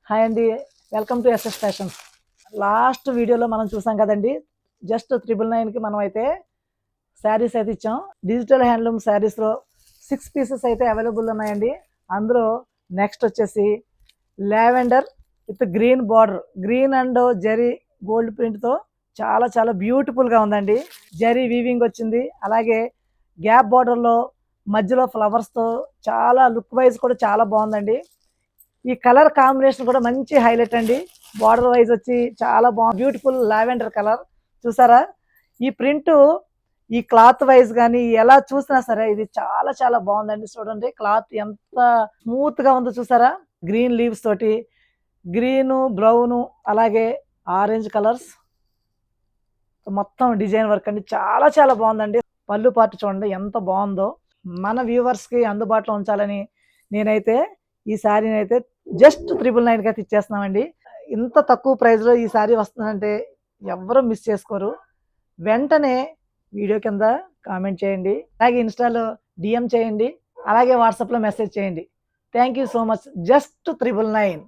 Hi అండి. Welcome to SS fashions. Last వీడియోలో మనం చూసాం కదండి. జస్ట్ 999కి మనం అయితే శారీస్ అయితే ఇచ్చాం. డిజిటల్ హ్యాండ్లూమ్ శారీస్లో 6 పీసెస్ అయితే అవైలబుల్ ఉన్నాయండి. అందులో నెక్స్ట్ వచ్చేసి lavender with green border, green and zari gold ప్రింట్తో చాలా చాలా బ్యూటిఫుల్గా ఉందండి. జరీ వీవింగ్ వచ్చింది, అలాగే గ్యాప్ బార్డర్లో మధ్యలో ఫ్లవర్స్తో చాలా లుక్ వైజ్ కూడా చాలా బాగుందండి. ఈ కలర్ కాంబినేషన్ కూడా మంచి హైలైట్ అండి. బార్డర్ వైజ్ వచ్చి చాలా బాగుంది, బ్యూటిఫుల్ లావెండర్ కలర్. చూసారా ఈ ప్రింట్, ఈ క్లాత్ వైజ్ కానీ ఎలా చూసినా సరే ఇది చాలా చాలా బాగుందండి. చూడండి క్లాత్ ఎంత స్మూత్ గా ఉందో చూసారా. గ్రీన్ లీవ్స్ తోటి గ్రీన్, బ్రౌన్, అలాగే ఆరెంజ్ కలర్స్ మొత్తం డిజైన్ వర్క్ అండి. చాలా చాలా బాగుందండి. పళ్ళు పాటు చూడండి ఎంత బాగుందో. మన వ్యూవర్స్ కి అందుబాటులో ఉంచాలని నేనైతే ఈ శారీని అయితే జస్ట్ 999కి అయితే ఇచ్చేస్తున్నామండి. ఇంత తక్కువ ప్రైస్లో ఈ శారీ వస్తుందంటే ఎవ్వరూ మిస్ చేసుకోరు. వెంటనే వీడియో కింద కామెంట్ చేయండి, అలాగే ఇన్స్టాలో డిఎం చేయండి, అలాగే వాట్సాప్లో మెసేజ్ చేయండి. Thank you so much. Just 999.